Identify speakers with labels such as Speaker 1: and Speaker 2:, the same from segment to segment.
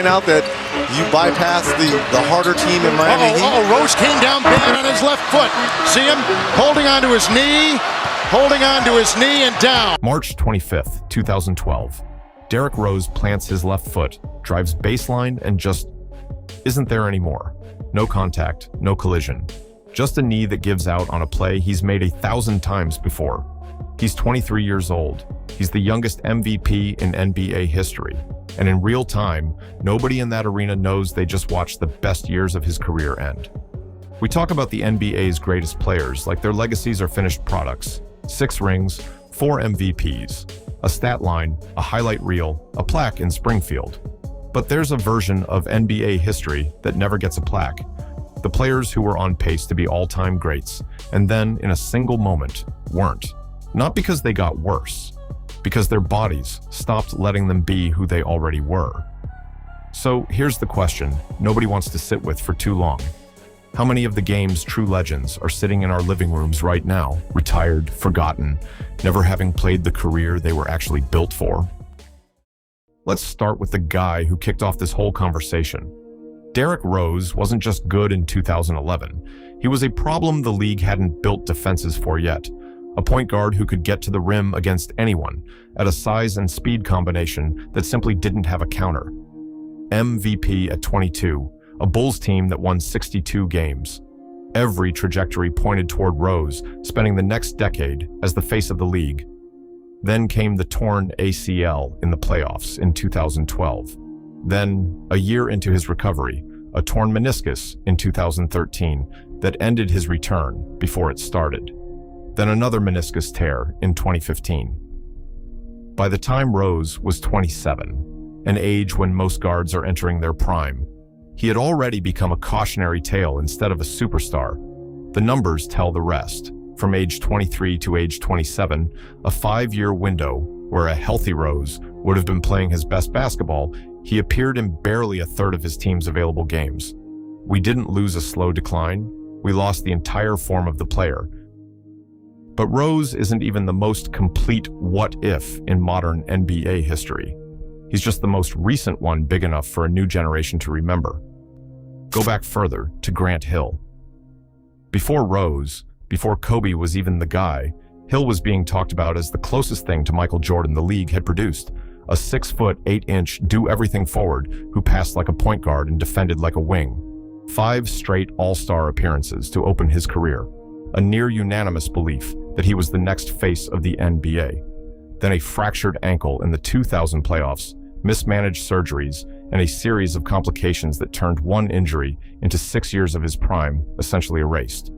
Speaker 1: Out that you bypass the harder team in Miami Heat.
Speaker 2: Rose came down bad on his left foot. See him holding onto his knee and down.
Speaker 3: March 25th, 2012. Derrick Rose plants his left foot, drives baseline, and just isn't there anymore. No contact, no collision. Just a knee that gives out on a play he's made 1,000 times before. He's 23 years old. He's the youngest MVP in NBA history. And in real time, nobody in that arena knows they just watched the best years of his career end. We talk about the NBA's greatest players like their legacies are finished products. 6 rings, 4 MVPs, a stat line, a highlight reel, a plaque in Springfield. But there's a version of NBA history that never gets a plaque. The players who were on pace to be all-time greats, and then, in a single moment, weren't. Not because they got worse, because their bodies stopped letting them be who they already were. So here's the question nobody wants to sit with for too long. How many of the game's true legends are sitting in our living rooms right now, retired, forgotten, never having played the career they were actually built for? Let's start with the guy who kicked off this whole conversation. Derrick Rose wasn't just good in 2011. He was a problem the league hadn't built defenses for yet. A point guard who could get to the rim against anyone at a size and speed combination that simply didn't have a counter. MVP at 22, a Bulls team that won 62 games. Every trajectory pointed toward Rose, spending the next decade as the face of the league. Then came the torn ACL in the playoffs in 2012. Then, a year into his recovery, a torn meniscus in 2013 that ended his return before it started. Then another meniscus tear in 2015. By the time Rose was 27, an age when most guards are entering their prime, he had already become a cautionary tale instead of a superstar. The numbers tell the rest. From age 23 to age 27, a 5-year window where a healthy Rose would have been playing his best basketball, he appeared in barely a third of his team's available games. We didn't lose a slow decline, we lost the entire form of the player. But Rose isn't even the most complete what-if in modern NBA history. He's just the most recent one big enough for a new generation to remember. Go back further to Grant Hill. Before Rose, before Kobe was even the guy, Hill was being talked about as the closest thing to Michael Jordan the league had produced. A 6-foot, 8-inch, do-everything forward who passed like a point guard and defended like a wing. 5 straight all-star appearances to open his career. A near-unanimous belief that he was the next face of the NBA. Then a fractured ankle in the 2000 playoffs, mismanaged surgeries, and a series of complications that turned one injury into 6 years of his prime essentially erased.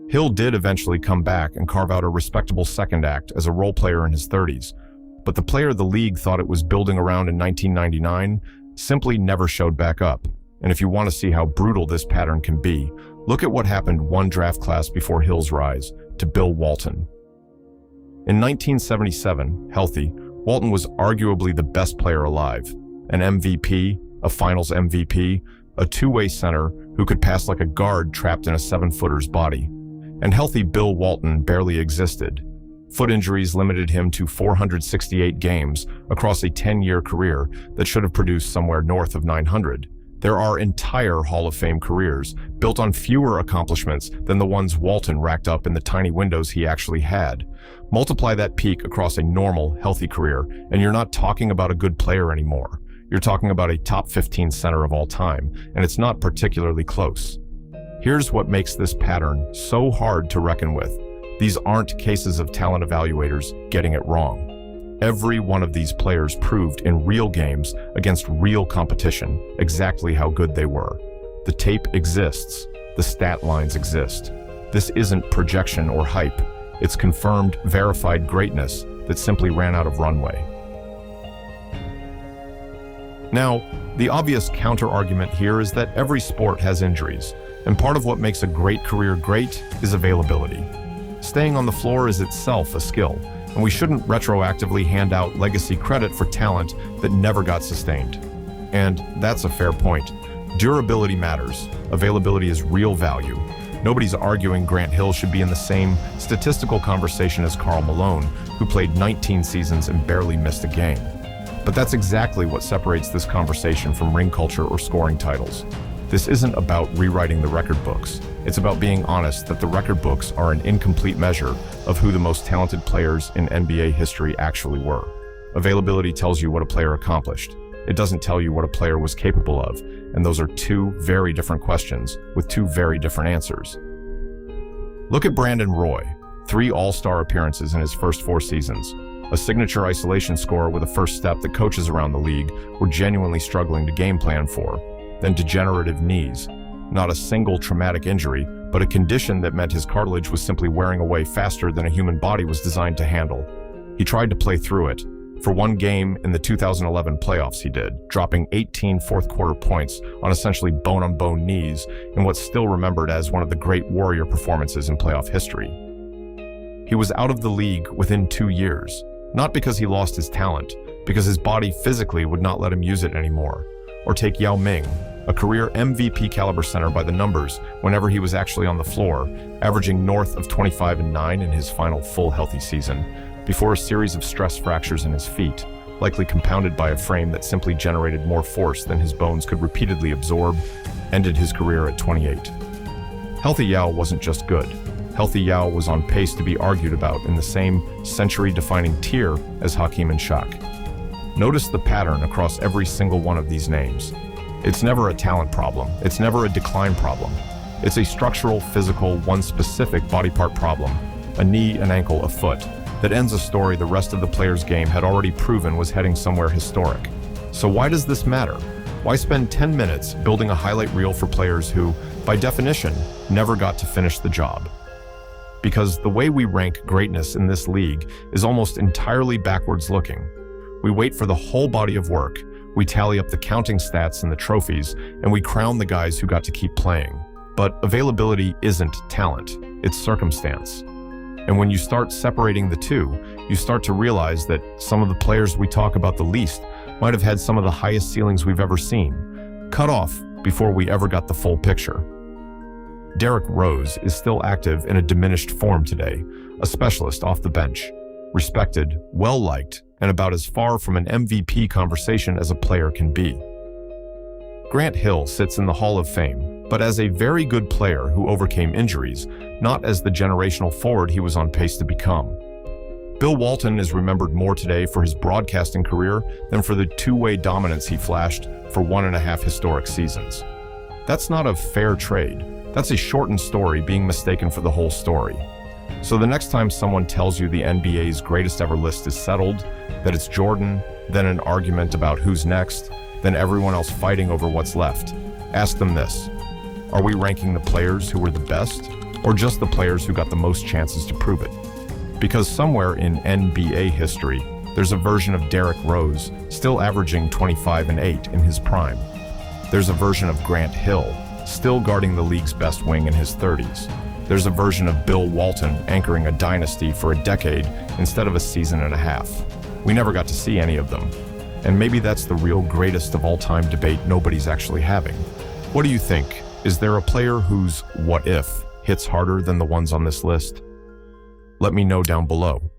Speaker 3: Hill did eventually come back and carve out a respectable second act as a role player in his 30s, but the player the league thought it was building around in 1999 simply never showed back up. And if you want to see how brutal this pattern can be, look at what happened one draft class before Hill's rise, to Bill Walton. In 1977, healthy, Walton was arguably the best player alive. An MVP, a finals MVP, a two-way center who could pass like a guard trapped in a 7-footer's body. And healthy Bill Walton barely existed. Foot injuries limited him to 468 games across a 10-year career that should have produced somewhere north of 900. There are entire Hall of Fame careers built on fewer accomplishments than the ones Walton racked up in the tiny windows he actually had. Multiply that peak across a normal, healthy career, and you're not talking about a good player anymore. You're talking about a top 15 center of all time, and it's not particularly close. Here's what makes this pattern so hard to reckon with. These aren't cases of talent evaluators getting it wrong. Every one of these players proved in real games against real competition exactly how good they were. The tape exists. The stat lines exist. This isn't projection or hype. It's confirmed, verified greatness that simply ran out of runway. Now, the obvious counter-argument here is that every sport has injuries, and part of what makes a great career great is availability. Staying on the floor is itself a skill, and we shouldn't retroactively hand out legacy credit for talent that never got sustained. And that's a fair point. Durability matters. Availability is real value. Nobody's arguing Grant Hill should be in the same statistical conversation as Karl Malone, who played 19 seasons and barely missed a game. But that's exactly what separates this conversation from ring culture or scoring titles. This isn't about rewriting the record books. It's about being honest that the record books are an incomplete measure of who the most talented players in NBA history actually were. Availability tells you what a player accomplished. It doesn't tell you what a player was capable of, and those are two very different questions with two very different answers. Look at Brandon Roy, 3 All-Star appearances in his first 4 seasons, a signature isolation scorer with a first step that coaches around the league were genuinely struggling to game plan for, then degenerative knees. Not a single traumatic injury, but a condition that meant his cartilage was simply wearing away faster than a human body was designed to handle. He tried to play through it. For one game in the 2011 playoffs he did, dropping 18 fourth-quarter points on essentially bone-on-bone knees in what's still remembered as one of the great Warrior performances in playoff history. He was out of the league within 2 years, not because he lost his talent, because his body physically would not let him use it anymore. Or take Yao Ming, a career MVP caliber center by the numbers whenever he was actually on the floor, averaging north of 25-9 in his final full healthy season, before a series of stress fractures in his feet, likely compounded by a frame that simply generated more force than his bones could repeatedly absorb, ended his career at 28. Healthy Yao wasn't just good. Healthy Yao was on pace to be argued about in the same century-defining tier as Hakeem and Shaq. Notice the pattern across every single one of these names. It's never a talent problem. It's never a decline problem. It's a structural, physical, one specific body part problem, a knee, an ankle, a foot, that ends a story the rest of the player's game had already proven was heading somewhere historic. So why does this matter? Why spend 10 minutes building a highlight reel for players who, by definition, never got to finish the job? Because the way we rank greatness in this league is almost entirely backwards looking. We wait for the whole body of work, we tally up the counting stats and the trophies, and we crown the guys who got to keep playing. But availability isn't talent, it's circumstance. And when you start separating the two, you start to realize that some of the players we talk about the least might have had some of the highest ceilings we've ever seen, cut off before we ever got the full picture. Derrick Rose is still active in a diminished form today, a specialist off the bench, respected, well-liked, and about as far from an MVP conversation as a player can be. Grant Hill sits in the Hall of Fame, but as a very good player who overcame injuries, not as the generational forward he was on pace to become. Bill Walton is remembered more today for his broadcasting career than for the two-way dominance he flashed for 1.5 historic seasons. That's not a fair trade. That's a shortened story being mistaken for the whole story. So the next time someone tells you the NBA's greatest ever list is settled, that it's Jordan, then an argument about who's next, then everyone else fighting over what's left, ask them this: are we ranking the players who were the best, or just the players who got the most chances to prove it? Because somewhere in NBA history, there's a version of Derrick Rose still averaging 25 and 8 in his prime. There's a version of Grant Hill still guarding the league's best wing in his 30s. There's a version of Bill Walton anchoring a dynasty for a decade instead of a season and a half. We never got to see any of them. And maybe that's the real greatest of all time debate nobody's actually having. What do you think? Is there a player whose what if hits harder than the ones on this list? Let me know down below.